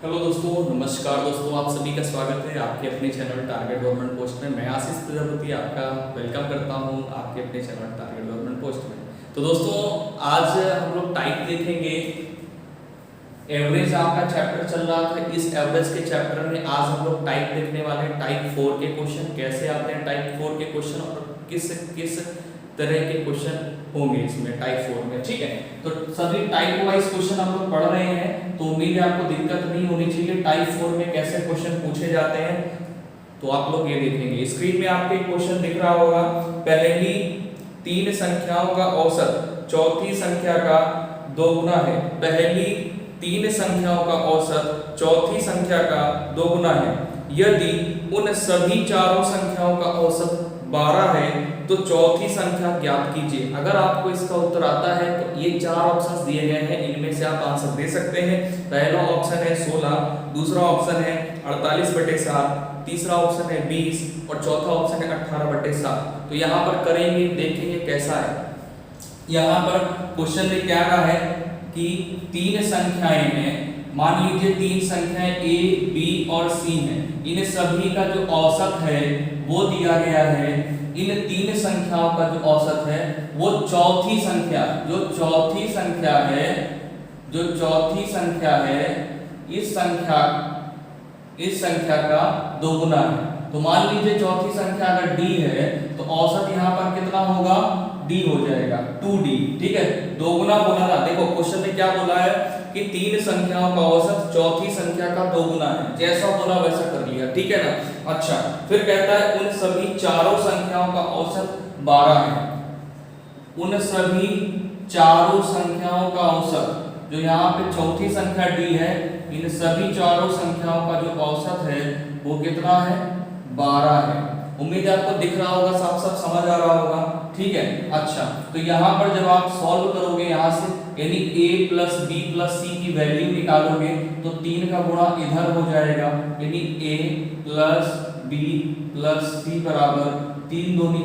Hello दोस्तों, नमस्कार दोस्तों, आप सभी का स्वागत है आपके अपने चैनल टारगेट गवर्नमेंट पोस्ट में। मैं आशीष प्रजापति आपका वेलकम करता हूं आपके अपने चैनल टारगेट गवर्नमेंट पोस्ट में। तो दोस्तों, आज हम लोग टाइप देखेंगे। एवरेज आपका चैप्टर चल रहा था, इस एवरेज के चैप्टर में आज हम लोग टाइप देखने वाले हैं। टाइप 4 के क्वेश्चन कैसे आते हैं, टाइप 4 के क्वेश्चन और किस किस तरह के क्वेश्चन होंगे इसमें टाइप 4 में। ठीक है, तो सभी टाइप वाइज क्वेश्चन हम लोग पढ़ रहे हैं, तो उम्मीद है आपको दिक्कत नहीं होनी चाहिए। टाइप 4 में कैसे क्वेश्चन पूछे जाते हैं तो आप लोग ये देखेंगे। स्क्रीन में आपके क्वेश्चन दिख रहा होगा। पहली 3 संख्याओं का औसत चौथी संख्या का दोगुना है। पहली 3 संख्याओं का औसत चौथी संख्या का दोगुना है। यदि उन सभी चारों संख्याओं का औसत 12 है तो चौथी संख्या ज्ञात कीजिए। अगर आपको इसका उत्तर आता है तो ये 4 ऑप्शंस दिए गए हैं, इनमें से आप आंसर दे सकते हैं। पहला ऑप्शन है 16, दूसरा ऑप्शन है 48/7, तीसरा ऑप्शन है 20 और चौथा ऑप्शन है 18/7। तो यहाँ पर करेंगे, देखेंगे कैसा है। यहाँ पर क्वेश्चन में क्या कहा है कि 3 संख्याएं हैं, मान लीजिए 3 संख्याएं A, B और C हैं। इन सभी का जो औसत है वो दिया गया है। इन 3 संख्याओं का जो औसत है वो चौथी संख्या है इस संख्या का दोगुना है। तो मान लीजिए चौथी संख्या अगर D है तो औसत यहाँ पर कितना होगा, D हो जाएगा 2D। ठीक है, दोगुना बोला ना, देखो क्वेश्चन में क्या बोला है कि 3 संख्याओं का औसत चौथी संख्या का दोगुना है। जैसा बोला वैसा कर लिया, ठीक है ना। अच्छा, फिर कहता है उन सभी चारों संख्याओं का औसत 12 है। उन सभी चारों संख्याओं का औसत, जो यहाँ पे चौथी संख्या D है, इन सभी चारों संख्याओं का जो औसत है वो कितना है, 12 है। उम्मीद है आपको दिख रहा होगा, साफ साफ समझ आ रहा होगा। ठीक है, अच्छा, तो यहाँ पर जब आप सॉल्व करोगे यहाँ से, यानी A plus B plus C की वैल्यू निकालोगे तो 3 का गुणा इधर हो जाएगा, यानी A plus B plus C बराबर 3 दूनी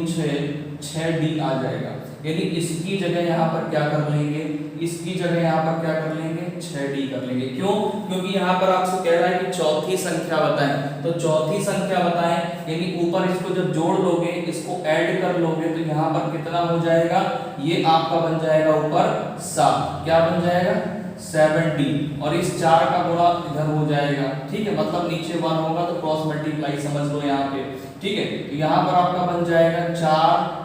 6D आ जाएगा। यानी इसकी जगह यहाँ पर क्या कर लेंगे, इसकी जगह यहाँ पर क्या कर लेंगे, 6D कर लेंगे। क्यों? क्योंकि यहाँ पर आपसे कह रहा है कि चौथी संख्या बताएं, तो चौथी संख्या बताएं यानी ऊपर इसको जब जोड़ लोगे, इसको ऐड कर लोगे तो यहाँ पर कितना हो जाएगा, ये आपका बन जाएगा ऊपर 7। क्या बन जाएगा, 7D। और इस 4 का गुणा इधर हो जाएगा। ठीक है, मतलब नीचे 1 होगा तो क्रॉस मल्टीप्लाई समझ लो यहाँ पे। ठीक है, तो यहाँ पर आपका बन जाएगा 4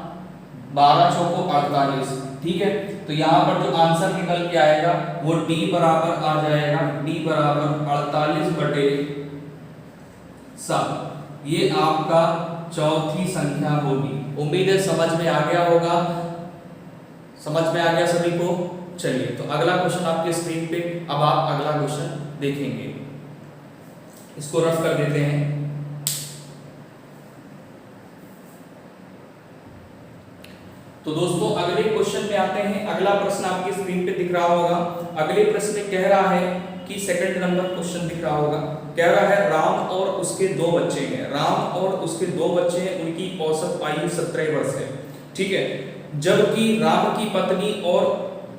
12 चौको 48। ठीक है, तो यहाँ पर जो आंसर निकल के आएगा वो D बराबर आ जाएगा, D बराबर 48/7। ये आपका चौथी संख्या होगी। उम्मीद है समझ में आ गया होगा, समझ में आ गया सभी को। चलिए, तो अगला क्वेश्चन आपके स्क्रीन पे, अब आप अगला क्वेश्चन देखेंगे। इसको रफ कर देते हैं। तो दोस्तों अगले क्वेश्चन में आते हैं। अगला प्रश्न आपकी स्क्रीन पे दिख रहा होगा। अगले प्रश्न में कह रहा है कि सेकंड नंबर क्वेश्चन दिख रहा होगा। कह रहा है राम और उसके 2 बच्चे हैं। राम और उसके 2 बच्चे हैं, उनकी औसत आयु 17 वर्ष है। ठीक है, जबकि राम की पत्नी और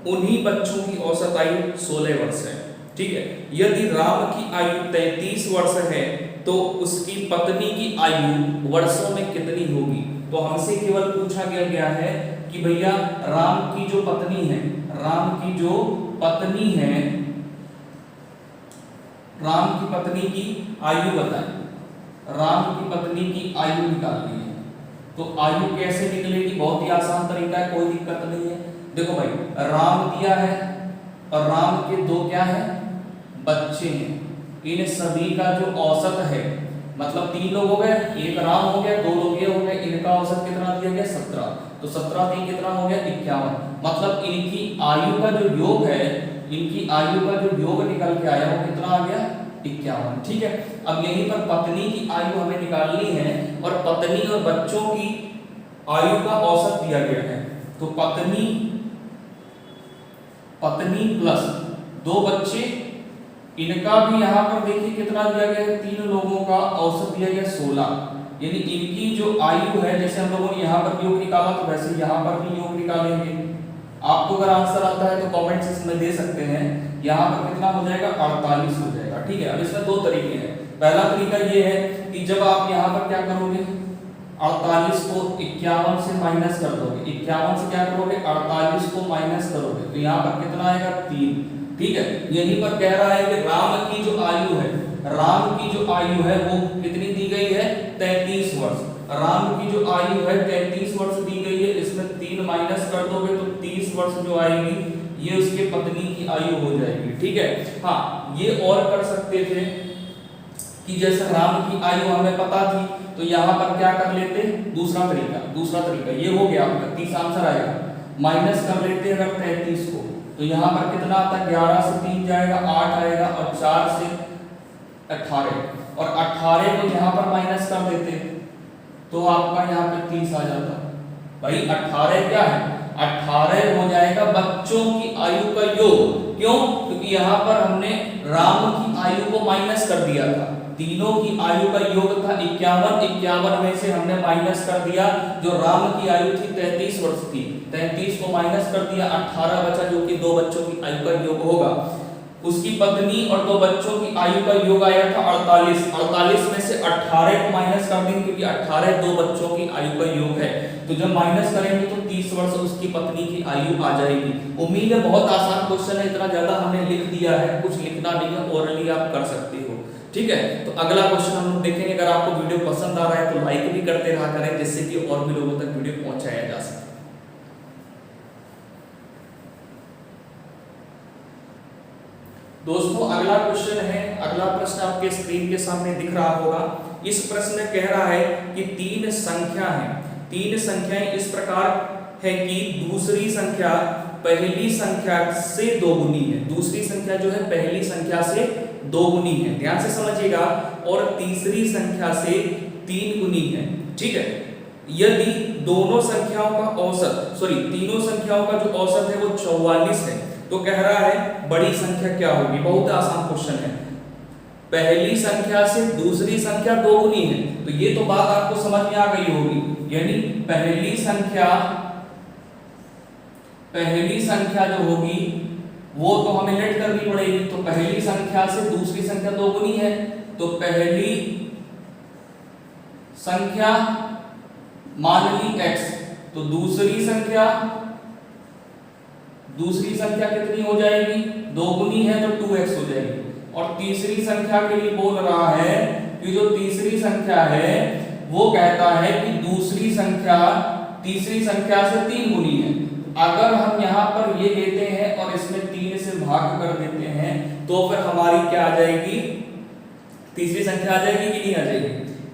उन्हीं बच्चों की औसत आयु 16 वर्ष है। ठीक है, यदि राम की आयु 33 वर्ष है तो उसकी पत्नी की आयु वर्षों में कितनी होगी। तो हमसे केवल पूछा गया है कि भैया राम की जो पत्नी है, राम की पत्नी की आयु बताएं। राम की पत्नी की आयु निकालनी है। तो आयु कैसे निकलेगी, बहुत ही आसान तरीका है, कोई दिक्कत नहीं है। देखो भाई, राम दिया है और राम के 2 क्या है, बच्चे हैं। इन सभी का जो औसत है, मतलब 3 लोग हो गए, एक राम हो गया, 2 लोग ये हो गए, इनका औसत कितना दिया गया, 17। तो 17 3 कितना हो गया, 51। मतलब इनकी आयु का जो योग है, इनकी आयु का जो योग निकल के आया वो कितना आ गया, 51। ठीक है, अब यहीं पर पत्नी की आयु हमें निकालनी है और पत्नी और बच्चों की आयु का औसत दिया गया है। तो पत्नी प्लस 2 बच्चे, इनका भी यहाँ पर देखिए कितना दिया गया है, 3 लोगों का औसत दिया गया 16। यानी इनकी जो आयु है, जैसे हम लोगों ने यहाँ पर योग निकाला तो वैसे यहाँ पर भी योग निकालेंगे। आपको अगर आंसर आता है तो कमेंट सेक्शन में दे सकते हैं। यहाँ पर कितना हो जाएगा 48 हो जाएगा। जाएगा। ठीक है, अब इसमें दो तरीके हैं। पहला तरीका ये है कि जब आप यहाँ पर क्या करोगे, 48 को 51 से माइनस कर दोगे, 51 से क्या करोगे, 48 को माइनस करोगे, तो यहाँ पर कितना आएगा, 3। ठीक है, यहीं पर कह रहा है कि राम की जो आयु है, राम की जो आयु है वो कितनी दी गई है, 33 वर्ष। राम की जो आयु है 33 वर्ष दी गई है, इसमें 3 माइनस कर दोगे तो 30 वर्ष जो आएगी ये उसके पत्नी की आयु हो जाएगी। ठीक है, हाँ ये और कर सकते थे कि जैसे राम की आयु हमें पता थी तो यहाँ पर क्या कर लेते, दूसरा तरीका ये हो गया आपका 30 आंसर आएगा, माइनस कर लेते अगर 33 को, तो यहाँ पर कितना आता है, 11 से 3 जाएगा 8 आएगा, और 4 से 18, और 18 को यहाँ पर माइनस कर देते तो आपका यहाँ पे 30 आ जाता। भाई 18 क्या है, 18 हो जाएगा बच्चों की आयु का योग। क्यों, क्योंकि यहाँ पर हमने राम की आयु को माइनस कर दिया था, तीनों की आयु का योग था 51 में से हमने माइनस कर दिया, जो राम की आयु थी 33 वर्ष थी, 33 को माइनस कर दिया, 18 बचा जो कि 2 बच्चों की आयु का योग होगा। उसकी पत्नी और 2 बच्चों की आयु का योग आया था 48 में से 18 को माइनस कर देंगे क्योंकि 18 2 बच्चों की आयु का योग है, तो जब माइनस करेंगे तो 30 वर्ष उसकी पत्नी की आयु आ जाएगी। उम्मीद है बहुत आसान क्वेश्चन है, इतना ज्यादा हमने लिख दिया है, कुछ लिखना नहीं है, ओरली आप कर सकते हो। ठीक है, तो अगला क्वेश्चन हम लोग देखेंगे। अगर आपको वीडियो पसंद आ रहा है तो लाइक भी करते रहा करें, जिससे कि और भी लोगों तक वीडियो पहुंचाया जा सके। दोस्तों अगला क्वेश्चन है, अगला प्रश्न आपके स्क्रीन के सामने दिख रहा होगा। इस प्रश्न में कह रहा है कि 3 संख्या है, 3 संख्याएं इस प्रकार है कि दूसरी संख्या पहली संख्या से 2 गुनी है, दूसरी संख्या जो है पहली संख्या से 2 गुनी है, ध्यान से समझिएगा, और तीसरी संख्या से 3 गुनी है। ठीक है, यदि दोनों संख्याओं का औसत, तीनों संख्याओं का जो औसत है वो 44 है, तो कह रहा है बड़ी संख्या क्या होगी। बहुत आसान क्वेश्चन है, पहली संख्या से दूसरी संख्या 2 गुनी है, तो ये तो बात आपको समझ में आ गई होगी, यानी पहली संख्या जो होगी वो तो हमें लेट करनी पड़ेगी, तो पहली संख्या से दूसरी संख्या 2 गुनी है, तो पहली संख्या मान ली x, तो दूसरी संख्या कितनी हो जाएगी, 2 गुनी है तो 2x हो जाएगी। और तीसरी संख्या के लिए बोल रहा है कि जो तीसरी संख्या है वो कहता है कि दूसरी संख्या तीसरी संख्या से 3 गुनी है। अगर हम यहाँ पर ये लेते हैं और इसमें 3 से भाग कर देते हैं तो फिर हमारी क्या आ जाएगी, तीसरी संख्या आ जाएगी कि नहीं आ जाएगी।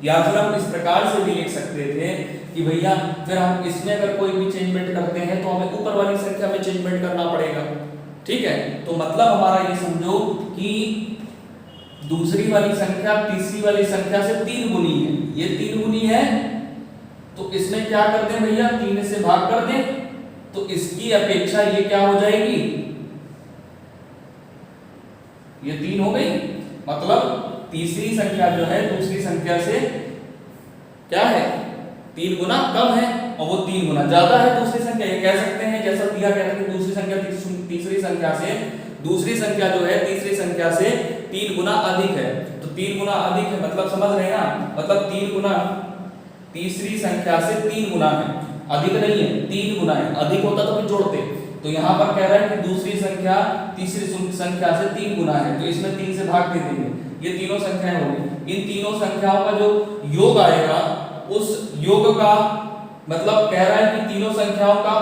या फिर हम इस प्रकार से भी लिख सकते थे कि भैया फिर हम इसमें अगर कोई भी चेंजमेंट करते हैं तो हमें ऊपर वाली संख्या में चेंजमेंट करना पड़ेगा। ठीक है, तो मतलब हमारा ये समझो कि दूसरी वाली संख्या तीसरी वाली संख्या से 3 गुनी है, ये 3 गुनी है, तो इसमें क्या कर दें भैया, 3 से भाग कर दें, तो इसकी अपेक्षा ये क्या हो जाएगी, ये 3 हो गई। मतलब तीसरी संख्या जो है दूसरी संख्या से क्या है, 3 गुना कम है, और वो 3 गुना ज्यादा है दूसरी संख्या। ये कह सकते हैं जैसा दिया गया था कि दूसरी संख्या तीसरी संख्या से, दूसरी संख्या जो है तीसरी संख्या से 3 गुना अधिक है, तो 3 गुना अधिक है मतलब समझ रहे हैं ना, मतलब 3 गुना तीसरी संख्या से 3 गुना है, अधिक नहीं है, 3 गुना है, अधिक होता तो फिर जोड़ते। तो यहाँ पर कह रहा है कि दूसरी संख्या तीसरी संख्या से 3 गुना है, तो इसमें 3 से भाग दे देंगे, ये तीनों संख्याएं होंगी। इन तीनों संख्याओं का जो योग आएगा उस योग का मतलब कह रहा है कि तीनों संख्याओं का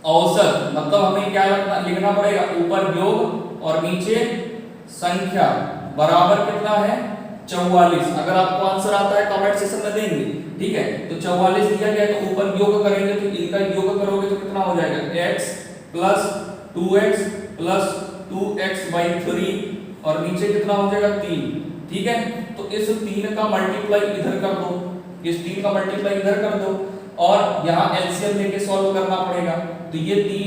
औसत, मतलब हमें क्या लिखना पड़ेगा, ऊपर योग और नीचे संख्या बराबर कितना है, 44। अगर आपको आंसर आता है कमेंट सेक्शन में देंगे। ठीक है, तो 44 दिया गया, तो ऊपर योग करेंगे तो इनका योग करोगे तो कितना हो जाएगा, x plus 2x plus 2x/3, और नीचे कितना हो जाएगा 3। ठीक है, तो इस 3 का मल्टीप्लाई इधर कर दो, इस 3 का मल्टीप्लाई इधर कर दो, और यहाँ एलसीएम लेके सॉल्व करना पड़ेगा। तो ये 3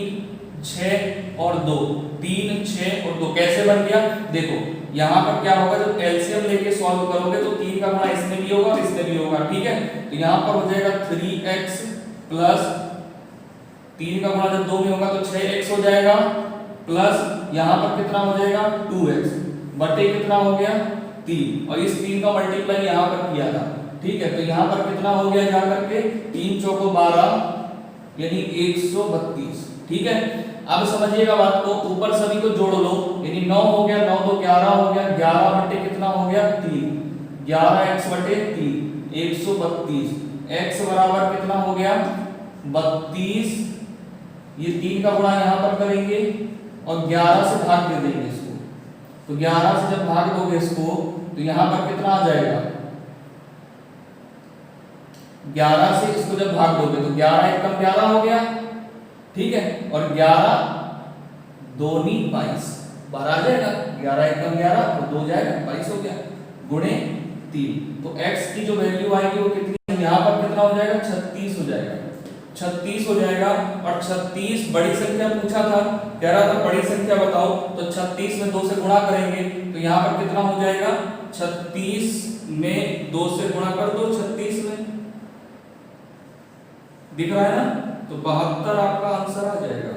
6 और 2, 3 6 और 2 कैसे बन गया, देखो यहाँ पर क्या होगा, जब एलसीएम लेके सॉल्व करोगे तो 3 का गुणा इसमें भी होगा और इसमें भी होगा। ठीक है, तो यहाँ पर हो जाएगा 3x प्लस 3 का गुणा जब 2 में होगा तो 6x हो जाएगा, प्लस यहाँ पर कितना हो जाएगा 2x, बटे कितना हो गया 3, और इस 3 का मल्टीप्लाई यहाँ पर किया था, ठीक है। तो यहाँ पर कितना हो गया जा करके 3 चौको 12 यानी 132, ठीक है। अब समझिएगा बात को, ऊपर सभी को जोड़ लो, यानी 9 हो गया, 9 तो 11 हो गया, 11 बटे कितना हो गया 3, 11x बटे 3 132, x बराबर कितना हो गया 32, ये 3 का गुणा यहाँ पर करेंगे और 11 से भाग दे देंगे इसको, तो 11 से जब भाग दोगे इसको तो यहाँ पर कितना आ जाएगा 11 से इसको जब भाग दोगे तो 11 एकम 11 हो गया, ठीक है, और 11 दूनी 22 बाहर आ जाएगा, 11 एकम 11 और 2 जाएगा 22 हो गया, गुणे 3, तो x की जो वैल्यू आएगी वो कितनी है, यहाँ पर कितना हो जाएगा 36 हो जाएगा, 36 हो जाएगा। और 36 बड़ी संख्या पूछा था, कह रहा था बड़ी संख्या बताओ, तो 36 में 2 से गुणा करेंगे तो यहाँ पर कितना हो जाएगा 36 में 2 से गुणा कर दो, 36 में दिख रहा है ना, तो 72 आपका आंसर आ जाएगा,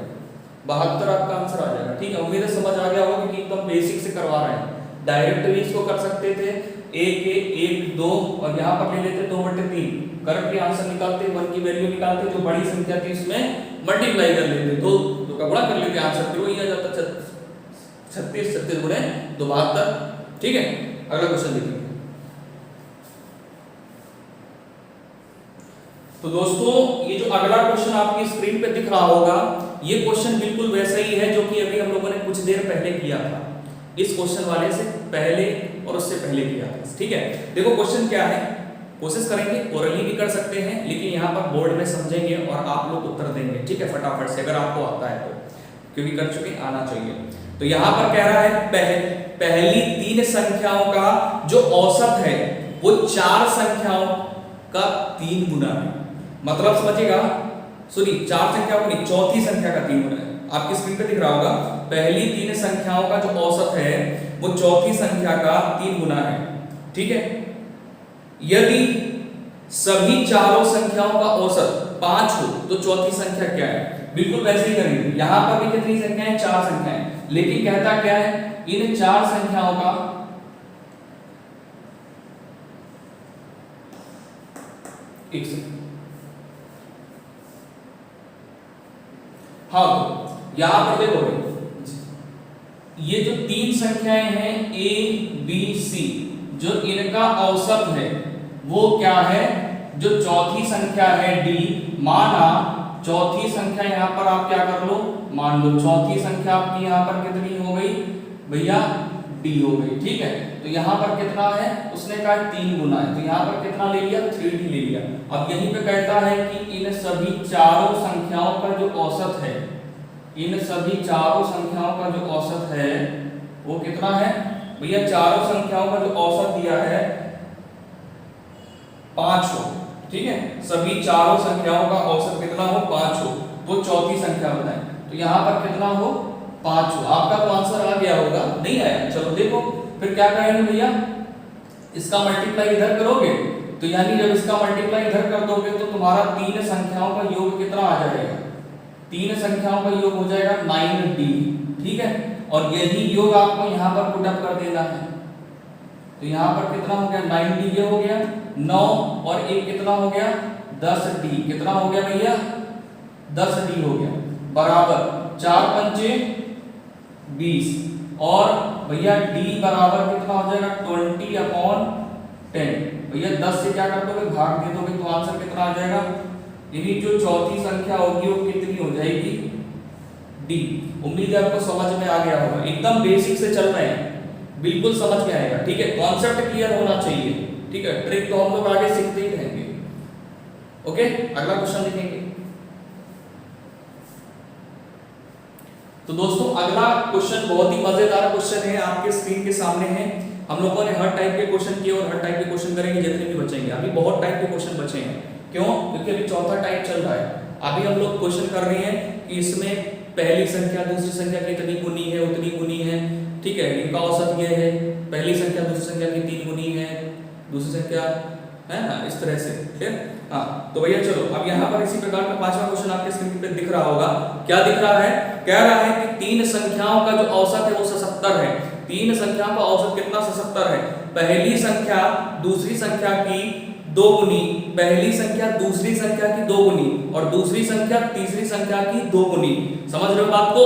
72 आपका आंसर आ जाएगा, ठीक है। उम्मीद है समझ आ गया होगा कि एकदम बेसिक से करवा रहे हैं, डायरेक्ट भी इसको कर सकते थे 1 1 2 और यहाँ पर ले लेते 2/3, करके आंसर निकालते, 1 की वैल्यू निकालते, जो बड़ी संख्या थी उसमें मल्टीप्लाई कर लेते, 2 का गुणा कर लेते, आंसर फिर वही आ जाता 36 36 गुणे 2 72, ठीक है। अगला क्वेश्चन देखिए। तो दोस्तों ये जो अगला क्वेश्चन आपकी स्क्रीन पे दिख रहा होगा, ये क्वेश्चन बिल्कुल वैसा ही है जो कि अभी हम लोगों ने कुछ देर पहले किया था, इस क्वेश्चन वाले से पहले और उससे पहले किया था, ठीक है। देखो क्वेश्चन क्या है, कोशिश करेंगे ओरली भी कर सकते हैं, लेकिन यहाँ पर बोर्ड में समझेंगे और आप लोग उत्तर देंगे, ठीक है, फटाफट से, अगर आपको आता है तो, क्योंकि कर चुके आना चाहिए। तो यहाँ पर कह रहा है पहली 3 संख्याओं का जो औसत है वो 4 संख्याओं का 3 गुना है, मतलब समझिएगा, सुनिए 4 संख्याओं को नहीं, चौथी संख्या का 3 गुना है, आपकी स्क्रीन पे दिख रहा होगा, पहली 3 संख्याओं का जो औसत है वो चौथी संख्या का 3 गुना है, ठीक है। यदि सभी चारों संख्याओं का औसत 5 हो तो चौथी संख्या क्या है, बिल्कुल वैसे ही करेंगे, यहां पर भी कितनी संख्याएं 4 संख्याएं, लेकिन कहता क्या है, इन 4 संख्याओं का एक सेकंड, हाँ तो यहां पर देखो ये जो 3 संख्याएं हैं A B C, जो इनका औसत है वो क्या है, जो चौथी संख्या है D, माना चौथी संख्या यहां पर आप क्या कर लो, मान लो चौथी संख्या आपकी यहां पर कितनी हो गई भैया D हो गई, ठीक है। तो यहां पर कितना है, उसने कहा 3 गुना है, तो यहां पर कितना ले लिया 3D ले लिया। अब यहीं पे कहता है कि इन सभी चारों संख्याओं का जो औसत है, इन सभी चारों संख्याओं का जो औसत है वो कितना है भैया, चारों संख्याओं का जो औसत दिया है 5 हो, ठीक है, सभी चारों संख्याओं का औसत कितना हो 5 हो, तो चौथी संख्या बताएं, तो यहां पर कितना हो 5 हो, आपका तो आंसर आ गया होगा, नहीं आया, चलो देखो फिर क्या करेंगे भैया, इसका मल्टीप्लाई इधर करोगे, तो यानी जब इसका मल्टीप्लाई इधर कर दोगे तो तुम्हारा 3 संख्याओं का योग कितना आ जाएगा, 3 संख्याओं का योग हो जाएगा 9D, ठीक है, और यही योग आपको यहाँ पर पुट अप कर देना है, तो यहाँ पर कितना हो गया 9D ये हो गया 9 और एक कितना हो गया 10D, कितना हो गया भैया 10D हो गया, बराबर 4 पंचे 20, और भैया D बराबर कितना हो जाएगा 20/10, भैया 10 से क्या कर दोगे भाग दे दोगे, तो आंसर कितना आ जाएगा, यानी जो चौथी संख्या होगी वो कितनी हो जाएगी D। उम्मीद है आपको समझ में आ गया होगा, एकदम बेसिक से चल रहे हैं, बिल्कुल समझ में आएगा, ठीक है, कॉन्सेप्ट क्लियर होना चाहिए, ठीक है, ट्रिक तो हम लोग आगे सीखते ही रहेंगे। ओके, अगला क्वेश्चन देखेंगे। तो दोस्तों अगला क्वेश्चन बहुत ही मजेदार क्वेश्चन है, आपके स्क्रीन के सामने है। हम लोगों ने हर टाइप के क्वेश्चन किए और हर टाइप के क्वेश्चन करेंगे जितने भी बचेंगे, अभी बहुत टाइप के क्वेश्चन बचे हैं, क्यों, क्योंकि अभी चौथा टाइप चल रहा है, अभी हम लोग क्वेश्चन कर रहे हैं कि इसमें पहली संख्या दूसरी संख्या की कितनी गुनी है, उतनी गुनी है, ठीक है, इनका औसत ये है, पहली संख्या दूसरी संख्या की 3 गुनी है, दूसरी संख्या है ना, इस तरह से, ठीक है। हाँ तो भैया चलो, अब यहाँ पर इसी प्रकार का 5वां क्वेश्चन आपके स्क्रीन पे दिख रहा होगा, क्या दिख रहा है, कह रहा है कि 3 संख्याओं का जो औसत है वो 77 है, तीन संख्या का औसत कितना 77 है। पहली संख्या दूसरी संख्या की दो गुनी, पहली संख्या दूसरी संख्या की दो गुनी और दूसरी संख्या तीसरी संख्या की दो गुनी। समझ रहे हो बात को?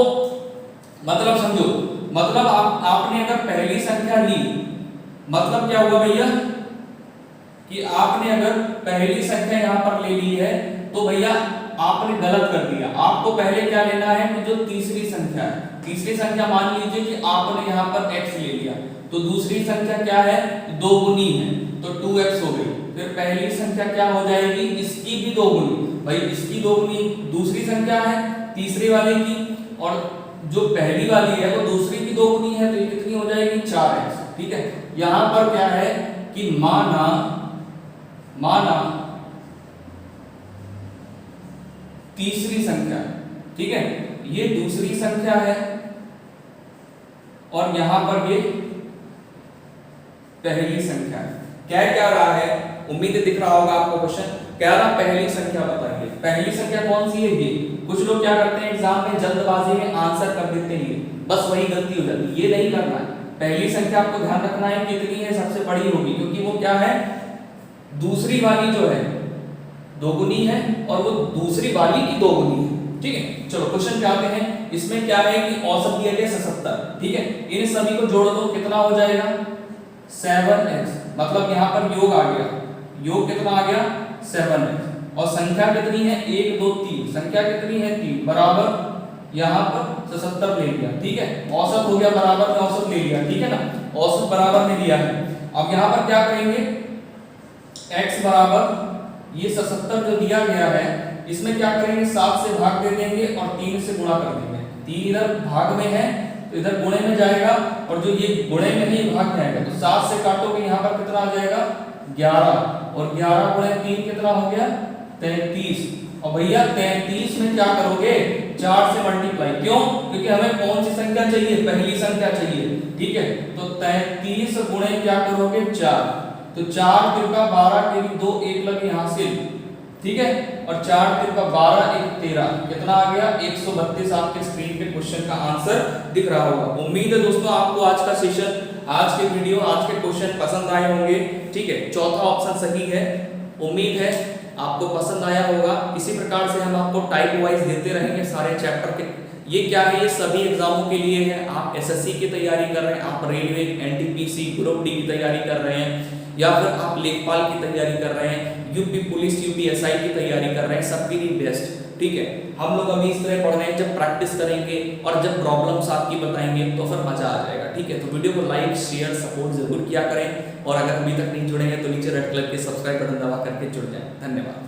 मतलब समझो, मतलब आपने अगर पहली संख्या ली, मतलब क्या हुआ भैया कि आपने अगर पहली संख्या यहां पर ले ली है तो भैया आपने गलत कर दिया। आपको पहले क्या लेना है कि जो तीसरी संख्या है, तीसरी संख्या मान लीजिए कि आपने यहां पर x ले लिया, तो दूसरी संख्या क्या है, दो गुनी है, तो 2x हो गई। फिर पहली संख्या क्या हो जाएगी, इसकी भी दो गुनी, भाई इसकी दो गुनी दूसरी संख्या है तीसरी वाले की, और जो पहली वाली है वो दूसरी की दो गुनी है, तो ये कितनी हो जाएगी 4x। ठीक है, यहां पर क्या है कि माना तीसरी संख्या, ठीक है, ये दूसरी संख्या है और यहां पर ये पहली संख्या है। क्या रहा है, उम्मीद है दिख रहा होगा आपको क्वेश्चन। कह रहा पहली संख्या बताइए, पहली संख्या कौन सी है ये। कुछ लोग क्या करते हैं एग्जाम में जल्दबाजी में आंसर कर देते हैं, बस वही गलती हो जाती है। ये नहीं करना है, पहली संख्या आपको ध्यान रखना है कितनी है, सबसे बड़ी होगी, क्योंकि वो क्या है, दूसरी वाली जो है दो गुनी है और वो दूसरी वाली की दो गुनी है। ठीक है, चलो क्वेश्चन पे आते हैं। इसमें क्या है कि औसत दिया गया 77। ठीक है, इन सभी को जोड़ दो, कितना हो जाएगा 7x, मतलब यहां पर योग आ गया, योग कितना आ गया 7x, और संख्या कितनी है 1 2 3, संख्या कितनी है 3, बराबर यहां पर 77 ले लिया। ठीक है, औसत हो गया बराबर में औसत ले लिया, ठीक है ना, औसत बराबर में लिया है। अब यहां पर क्या करेंगे, x बराबर ये 77 जो दिया गया है, इसमें क्या करेंगे 7 से भाग दे देंगे और 3 से गुणा कर देंगे। 3 इधर भाग में है तो इधर गुणे में जाएगा, और जो ये गुणे में है ये भाग जाएगा, तो 7 से काटोगे यहाँ पर कितना आ जाएगा 11, और 11 गुणे 3 कितना हो गया 33। और भैया 33 में क्या करोगे 4 से मल्टीप्लाई, क्यों, क्योंकि हमें कौन सी संख्या चाहिए, पहली संख्या चाहिए। ठीक है, तो 33 गुणे क्या करोगे 4, तो 4 तिरका 12 के भी 2 1 लगे हासिल। ठीक है, और 4 तिरका 12 1 13, कितना आ गया 132। आपके स्क्रीन पे क्वेश्चन का आंसर दिख रहा होगा। उम्मीद है दोस्तों आपको आज का सेशन, आज के वीडियो, आज के क्वेश्चन पसंद आए होंगे। ठीक है, चौथा ऑप्शन सही है, उम्मीद है आपको पसंद आया होगा। इसी प्रकार से हम आपको टाइप वाइज देते रहेंगे सारे चैप्टर के। ये क्या है, ये सभी एग्जामों के लिए है। आप एसएससी की तैयारी कर रहे हैं, आप रेलवे एनटीपीसी ग्रुप डी की तैयारी कर रहे हैं, या फिर आप लेखपाल की तैयारी कर रहे हैं, यूपी पुलिस यूपीएसआई की तैयारी कर रहे हैं, सबके लिए बेस्ट। ठीक है, हम लोग अभी इस तरह पढ़ रहे हैं, जब प्रैक्टिस करेंगे और जब प्रॉब्लम्स आपकी बताएंगे तो फिर मजा आ जाएगा। ठीक है, तो वीडियो को लाइक शेयर सपोर्ट जरूर किया करें, और अगर अभी तक नहीं जुड़े हैं तो नीचे रेड कलर के सब्सक्राइब बटन दबा करके जुड़ जाएं। धन्यवाद।